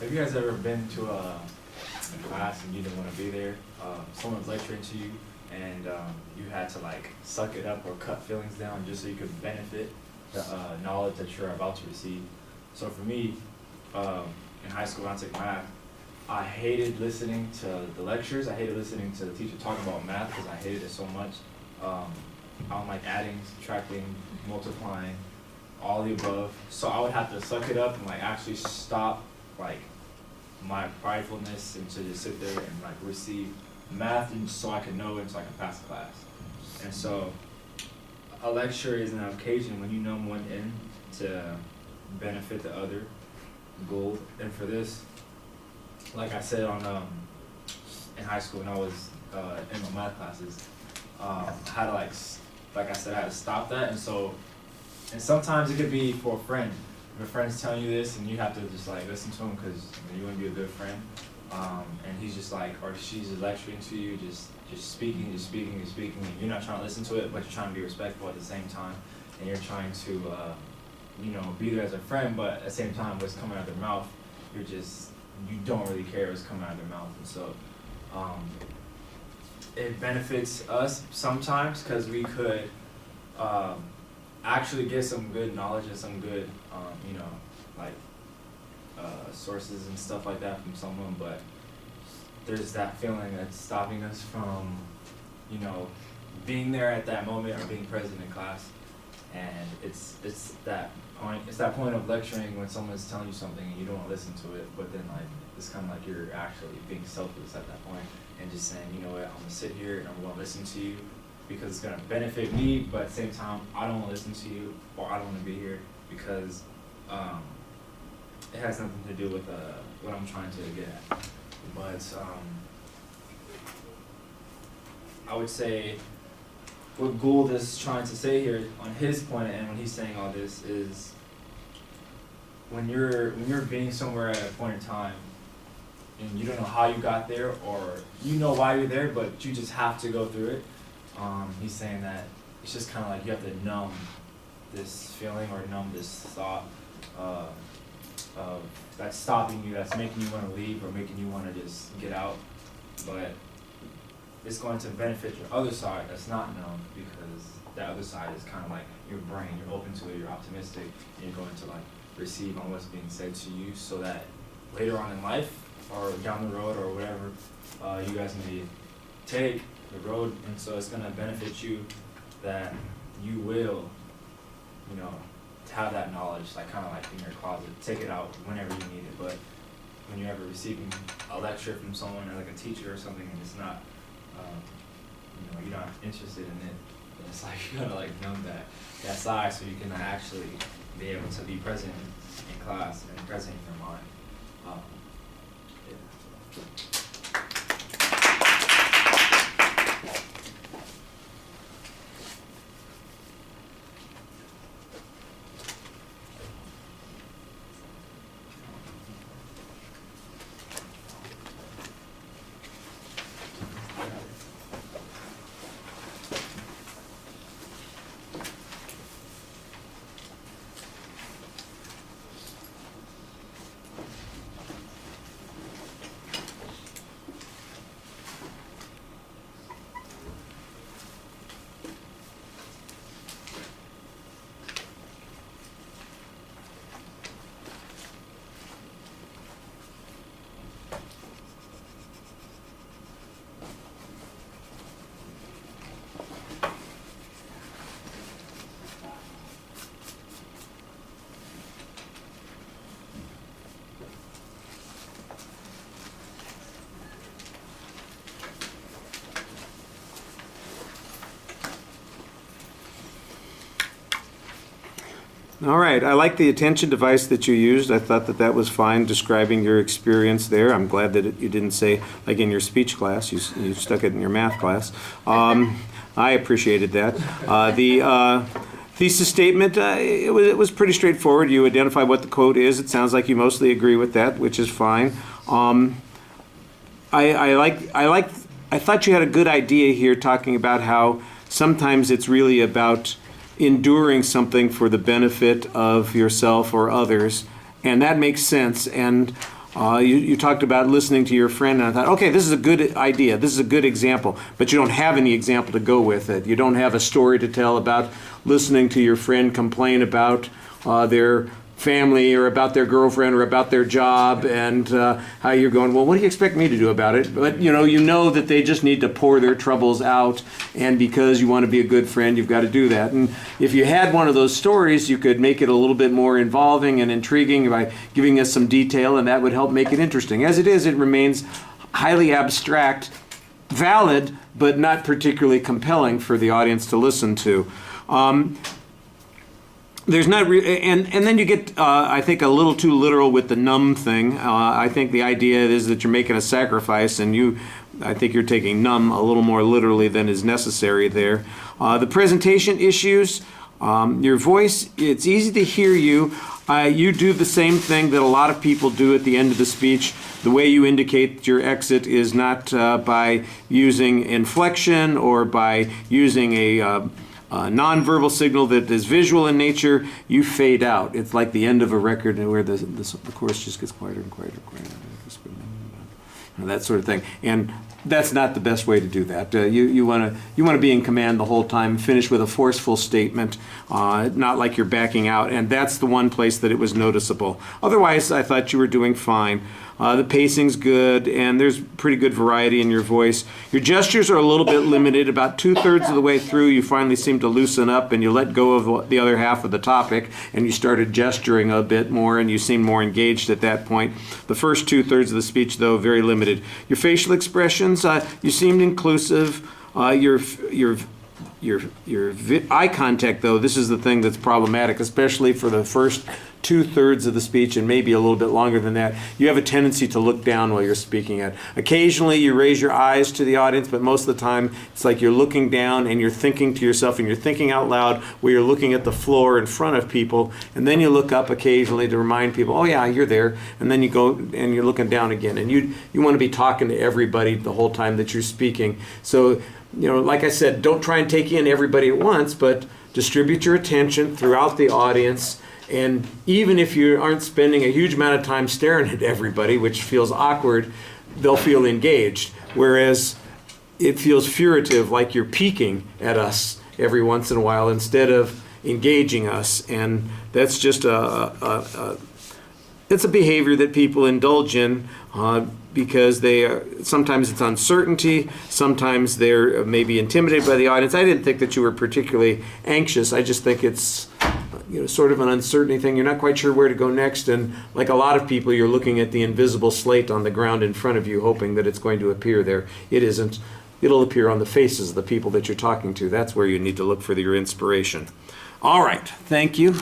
Have you guys ever been to a class and you didn't want to be there? Someone's lecturing to you, and you had to like suck it up or cut feelings down just so you could benefit the knowledge that you're about to receive. So for me, in high school when I took math, I hated listening to the lectures. I hated listening to the teacher talk about math because I hated it so much. I don't like adding, subtracting, multiplying, all the above. So I would have to suck it up and like actually stop like my pridefulness and to just sit there and like receive math and so I could know it so I can pass the class. And so a lecture is an occasion when you know one end to benefit the other goal. And for this, like I said in high school when I was in my math classes, I had to like I said, I had to stop that. And sometimes it could be for a friend. If a friend's telling you this and you have to just like listen to him because you want to be a good friend, and he's just like, or she's just lecturing to you, just speaking, and you're not trying to listen to it, but you're trying to be respectful at the same time, and you're trying to, be there as a friend, but at the same time, what's coming out of their mouth, you don't really care what's coming out of their mouth, and so, it benefits us sometimes because we could, actually get some good knowledge and some good, sources and stuff like that from someone, but there's that feeling that's stopping us from, being there at that moment or being present in class. And it's that point of lecturing when someone's telling you something and you don't want to listen to it, but then like it's kind of like you're actually being selfless at that point and just saying, you know what, I'm gonna sit here and I'm gonna listen to you because it's gonna benefit me, but at the same time I don't want to listen to you or I don't want to be here because it has nothing to do with what I'm trying to get at. But I would say what Gould is trying to say here on his point, and when he's saying all this, is when you're being somewhere at a point in time and you don't know how you got there or you know why you're there but you just have to go through it, he's saying that it's just kind of like you have to numb this feeling or numb this thought that's stopping you, that's making you want to leave or making you want to just get out, but it's going to benefit your other side that's not known because that other side is kind of like your brain, you're open to it, you're optimistic, and you're going to like receive on what's being said to you so that later on in life or down the road or whatever you guys may take the road, and so it's going to benefit you that you will, have that knowledge, like kind of like in your closet, take it out whenever you need it. But when you're ever receiving a lecture from someone or like a teacher or something, and it's not, you're not interested in it, then it's like you gotta like numb that side so you can actually be able to be present in class and present in your mind. Yeah. All right, I like the attention device that you used. I thought that was fine describing your experience there. I'm glad that you didn't say, like in your speech class, you stuck it in your math class. I appreciated that. The thesis statement, it was pretty straightforward. You identify what the quote is. It sounds like you mostly agree with that, which is fine. I thought you had a good idea here talking about how sometimes it's really about enduring something for the benefit of yourself or others, and that makes sense. And You talked about listening to your friend, and I thought, okay, this is a good idea. This is a good example, but you don't have any example to go with it. You don't have a story to tell about listening to your friend complain about their family or about their girlfriend or about their job, and how you're going, well, what do you expect me to do about it? But you know that they just need to pour their troubles out, and because you want to be a good friend, you've got to do that. And if you had one of those stories, you could make it a little bit more involving and intriguing by giving us some detail, and that would help make it interesting. As it is, it remains highly abstract, valid, but not particularly compelling for the audience to listen to. There's not, and then you get, I think, a little too literal with the numb thing. I think the idea is that you're making a sacrifice, and I think you're taking numb a little more literally than is necessary there. The presentation issues, your voice, it's easy to hear you. You do the same thing that a lot of people do at the end of the speech. The way you indicate your exit is not by using inflection or by using a nonverbal signal that is visual in nature. You fade out. It's like the end of a record where the chorus just gets quieter and quieter and quieter. That sort of thing. And that's not the best way to do that. You want to be in command the whole time, finish with a forceful statement, not like you're backing out, and that's the one place that it was noticeable. Otherwise, I thought you were doing fine. The pacing's good, and there's pretty good variety in your voice. Your gestures are a little bit limited. About 2/3 of the way through, you finally seem to loosen up, and you let go of the other half of the topic, and you started gesturing a bit more, and you seemed more engaged at that point. The first 2/3 of the speech, though, very limited. Your facial expressions, you seemed inclusive. Your eye contact, though, this is the thing that's problematic, especially for the first 2/3 of the speech, and maybe a little bit longer than that. You have a tendency to look down while you're speaking. Occasionally you raise your eyes to the audience, but most of the time it's like you're looking down and you're thinking to yourself, and you're thinking out loud where you're looking at the floor in front of people, and then you look up occasionally to remind people, oh yeah, you're there, and then you go and you're looking down again, and you want to be talking to everybody the whole time that you're speaking. So, like I said, don't try and take in everybody at once, but distribute your attention throughout the audience. And even if you aren't spending a huge amount of time staring at everybody, which feels awkward, they'll feel engaged. Whereas it feels furtive, like you're peeking at us every once in a while instead of engaging us. And that's just it's a behavior that people indulge in because sometimes it's uncertainty, sometimes they're maybe intimidated by the audience. I didn't think that you were particularly anxious. I just think it's sort of an uncertainty thing. You're not quite sure where to go next, and like a lot of people, you're looking at the invisible slate on the ground in front of you, hoping that it's going to appear there. It isn't. It'll appear on the faces of the people that you're talking to. That's where you need to look for your inspiration. All right. Thank you.